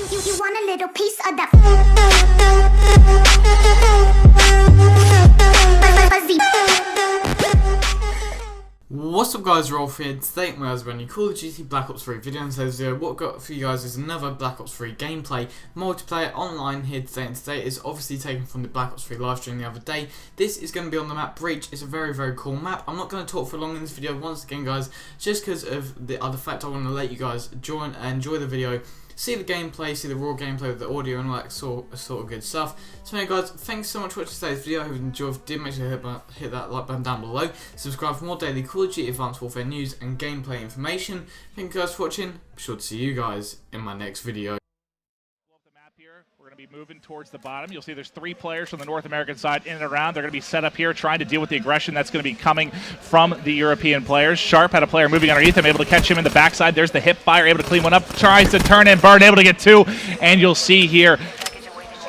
You want a little piece of that fuzzy. What's up guys, Rolf here. Today I'm going to Call of Duty Black Ops 3 video. And today's video, what I've got for you guys is another Black Ops 3 gameplay multiplayer online here today. And today is obviously taken from the Black Ops 3 live stream the other day. This is going to be on the map Breach. It's a very cool map. I'm not going to talk for long in this video once again guys, just because of the other fact I want to let you guys join and enjoy the video. See the gameplay, see the raw gameplay with the audio and all that sort of good stuff. So anyway guys, thanks so much for watching today's video. I hope you enjoyed. If you did, make sure to hit that like button down below. Subscribe for more daily Call of Duty Advanced Warfare news and gameplay information. Thank you guys for watching. Be sure to see you guys in my next video. We're going to be moving towards the bottom. You'll see there's 3 players from the North American side in and around. They're going to be set up here trying to deal with the aggression that's going to be coming from the European players. Sharp had a player moving underneath him, able to catch him in the backside. There's the hip fire, able to clean one up, tries to turn and burn, able to get 2. And you'll see here,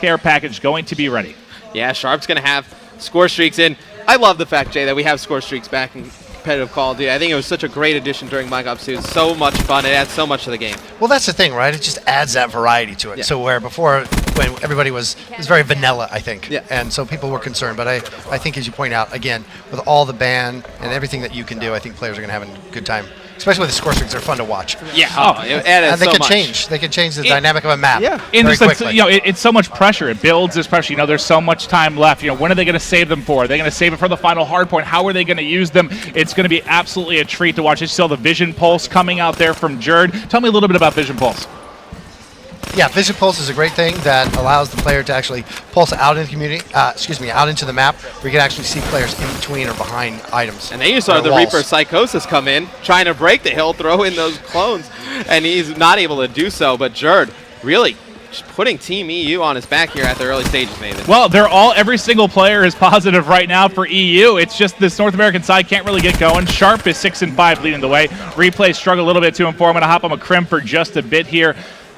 care package going to be ready. Yeah, Sharp's going to have score streaks in. I love the fact, Jay, that we have score streaks back in competitive Call of Duty. I think it was such a great addition during Black Ops 2. It's so much fun. It adds so much to the game. Well, that's the thing, right? It just adds that variety to it. Yeah. So where before, when everybody it was very vanilla, I think. Yeah. And so people were concerned. But I think, as you point out, again, with all the ban and everything that you can do, I think players are going to have a good time. Especially with the score streaks, they're fun to watch. Yeah, and they can change. They can change the dynamic of a map. Yeah, very quickly. It's so much pressure. It builds this pressure. There's so much time left. When are they going to save them for? Are they going to save it for the final hard point? How are they going to use them? It's going to be absolutely a treat to watch. You saw the Vision Pulse coming out there from Jerd. Tell me a little bit about Vision Pulse. Yeah, Vision Pulse is a great thing that allows the player to actually pulse out in the community, out into the map, where you can actually see players in between or behind items. And then you saw the walls. Reaper Psychosis come in, trying to break the hill, throw in those clones, and he's not able to do so. But Jerd really just putting Team EU on his back here at the early stages, Nathan. Well, every single player is positive right now for EU. It's just this North American side can't really get going. Sharp is 6-5 leading the way. Replay struggle a little bit to him. I'm going to hop on McCrim for just a bit here.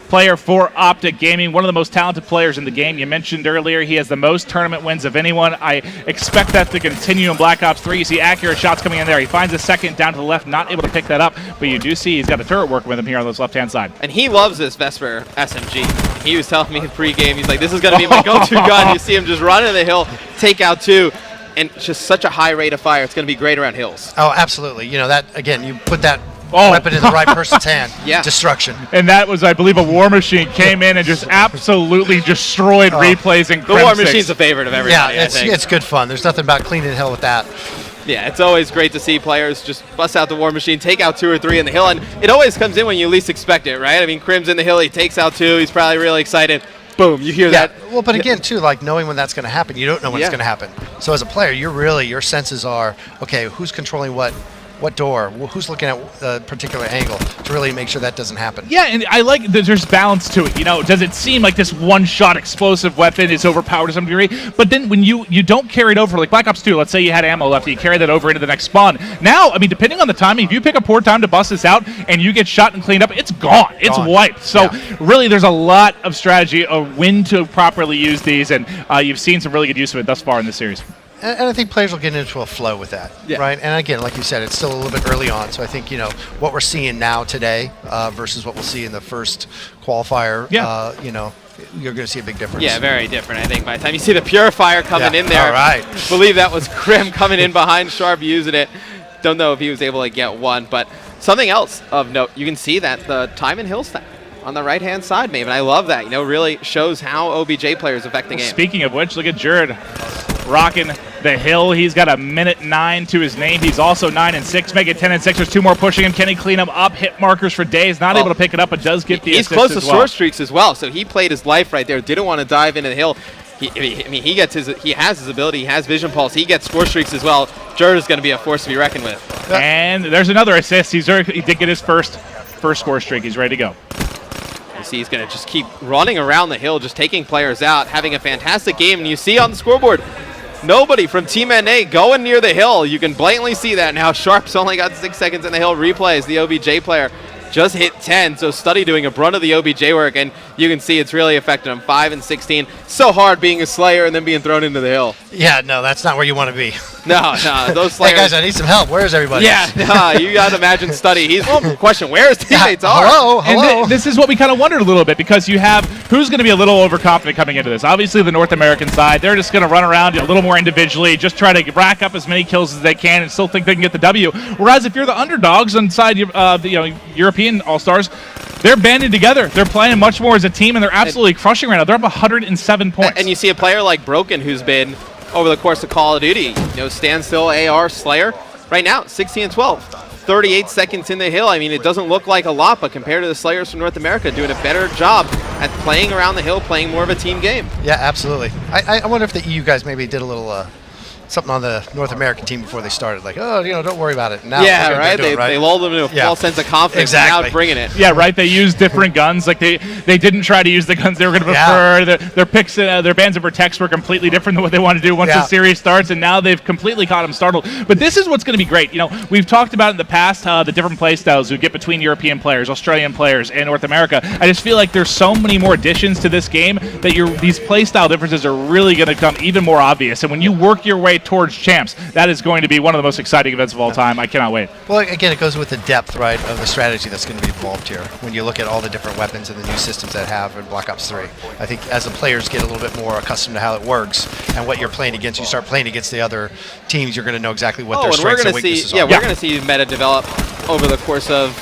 Player for Optic Gaming, one of the most talented players in the game. You mentioned earlier he has the most tournament wins of anyone. I expect that to continue in Black Ops 3. You see accurate shots coming in there. He finds a second down to the left, not able to pick that up, but you do see he's got a turret working with him here on this left-hand side. And he loves this Vesper SMG. He was telling me pre-game, he's like, this is going to be my go-to gun. You see him just running the hill, take out 2, and just such a high rate of fire. It's going to be great around hills. Oh, absolutely. That, again, you put that weapon in the right person's hand. Yeah. Destruction. And that was, I believe, a War Machine came in and just absolutely destroyed Replays and the War Machine's a favorite of everybody. Yeah, it's good fun. There's nothing about cleaning the hill with that. Yeah, it's always great to see players just bust out the War Machine, take out 2 or 3 in the hill, and it always comes in when you least expect it, right? I mean, Crim's in the hill, he takes out 2, he's probably really excited. Boom, you hear that. Well, but again, too, like knowing when that's going to happen, you don't know when it's going to happen. So as a player, your senses are, okay, who's controlling what door, who's looking at a particular angle to really make sure that doesn't happen. Yeah, and I like that there's balance to it. Does it seem like this one-shot explosive weapon is overpowered to some degree? But then when you don't carry it over, like Black Ops 2, let's say you had ammo left, you carry that over into the next spawn. Now, I mean, depending on the timing, if you pick a poor time to bust this out and you get shot and cleaned up, it's gone. It's wiped. So really, there's a lot of strategy of when to properly use these, and you've seen some really good use of it thus far in this series. And I think players will get into a flow with that, right? And again, like you said, it's still a little bit early on. So I think, what we're seeing now today versus what we'll see in the first qualifier, you're going to see a big difference. Yeah, very different, I think. By the time you see the Purifier coming in there, all right. I believe that was Crim coming in behind Sharp using it. Don't know if he was able to get one, but something else of note, you can see that the time in hill stack on the right-hand side, Maven. I love that. Really shows how OBJ players affect the game. Speaking of which, look at Jerd rocking the hill. He's got a minute 9 to his name. He's also 9-6, make it 10-6. There's 2 more pushing him. Can he clean him up? Hit markers for days. Not able to pick it up, but does get the assist as well. He's close to score streaks as well, so he played his life right there. Didn't want to dive into the hill. He has his ability. He has Vision Pulse. He gets score streaks as well. Jerd is going to be a force to be reckoned with. And there's another assist. He did get his first score streak. He's ready to go. You see he's going to just keep running around the hill, just taking players out, having a fantastic game. And you see on the scoreboard, nobody from Team NA going near the hill. You can blatantly see that now. Sharp's only got 6 seconds in the hill. Replays the OBJ player just hit 10. So Study doing a brunt of the OBJ work, and you can see it's really affected him. 5 and 16. So hard being a Slayer and then being thrown into the hill. Yeah, no, that's not where you want to be. No, those Hey players. guys, I need some help. Where's everybody? Yeah, you got to imagine Study. He's question where his teammates are. Hello. And this is what we kind of wondered a little bit, because you have who's going to be a little overconfident coming into this. Obviously, the North American side, they're just going to run around a little more individually, just try to rack up as many kills as they can, and still think they can get the W. Whereas if you're the underdogs inside the European All-Stars, they're banding together. They're playing much more as a team, and they're absolutely crushing right now. They're up 107 points. And you see a player like Broken, who's been over the course of Call of Duty, standstill AR Slayer. Right now, 16-12, 38 seconds in the hill. I mean, it doesn't look like a lot, but compared to the Slayers from North America, doing a better job at playing around the hill, playing more of a team game. Yeah, absolutely. I wonder if the EU guys maybe did a little something on the North American team before they started, like, oh, don't worry about it. Now Yeah, they're right? They lulled them into a false sense of confidence. Exactly. Now bringing it. Yeah, right. They used different guns. Like they didn't try to use the guns they were going to prefer. Their picks, their bands of protects were completely different than what they want to do once the series starts, and now they've completely caught them startled. But this is what's going to be great. We've talked about in the past the different play styles we get between European players, Australian players, and North America. I just feel like there's so many more additions to this game that these play style differences are really going to come even more obvious. And when you work your way towards champs, that is going to be one of the most exciting events of all time. I cannot wait. Well, again, it goes with the depth, right, of the strategy that's going to be involved here. When you look at all the different weapons and the new systems that have in Black Ops 3, I think as the players get a little bit more accustomed to how it works and what you're playing against, you start playing against the other teams, you're going to know exactly what their strengths and weaknesses are. Yeah, we're going to see meta develop over the course of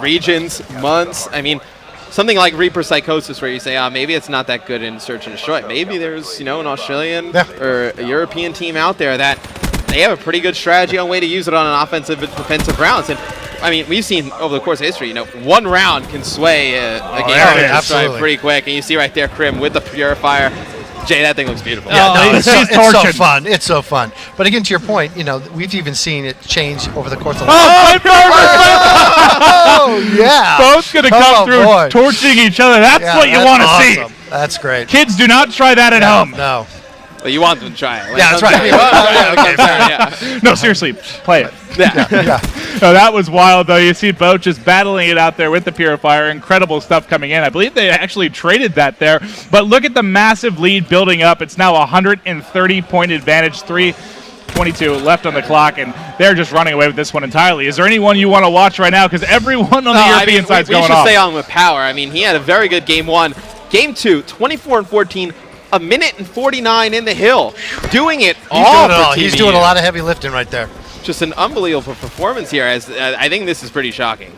regions, months. I mean, something like Reaper Psychosis, where you say, maybe it's not that good in Search and Destroy. Maybe there's, an Australian or a European team out there that they have a pretty good strategy on way to use it on an offensive and defensive rounds. And I mean, we've seen over the course of history, one round can sway a game pretty quick. And you see right there, Krim with the Purifier. Jay, that thing looks beautiful. Yeah, it's so fun. It's so fun. But again, to your point, we've even seen it change over the course of the Oh, yeah. Both going to come through torching each other. That's what you want to see. That's great. Kids, do not try that at home. No. Well, you want them to try it. Yeah, that's right. No, seriously, play it. Yeah. No, that was wild, though. You see Bo just battling it out there with the Purifier. Incredible stuff coming in. I believe they actually traded that there. But look at the massive lead building up. It's now a 130-point advantage, 3:22 left on the clock, and they're just running away with this one entirely. Is there anyone you want to watch right now? Because everyone on the European side's going off. We should stay on with Power. I mean, he had a very good game one. Game two, 24-14. A minute and 49 in the hill. Doing it all for TVU. He's doing a lot of heavy lifting right there. Just an unbelievable performance here. As I think this is pretty shocking.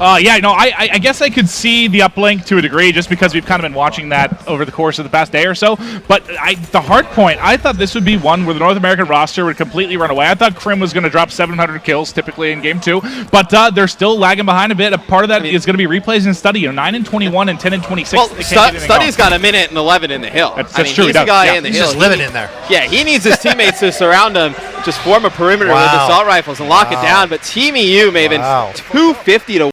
I guess I could see the uplink to a degree just because we've kind of been watching that over the course of the past day or so. But the hard point, I thought this would be one where the North American roster would completely run away. I thought Krim was going to drop 700 kills typically in game two, but they're still lagging behind a bit. A part of that is going to be replays in Study. 9-21 and 10-26. Well, Study's got a minute and 11 in the hill. That's true. He's a guy in the hill. He's just living in there. Yeah, he needs his teammates to surround him, just form a perimeter with assault rifles and lock it down. But Team EU may have been 250 to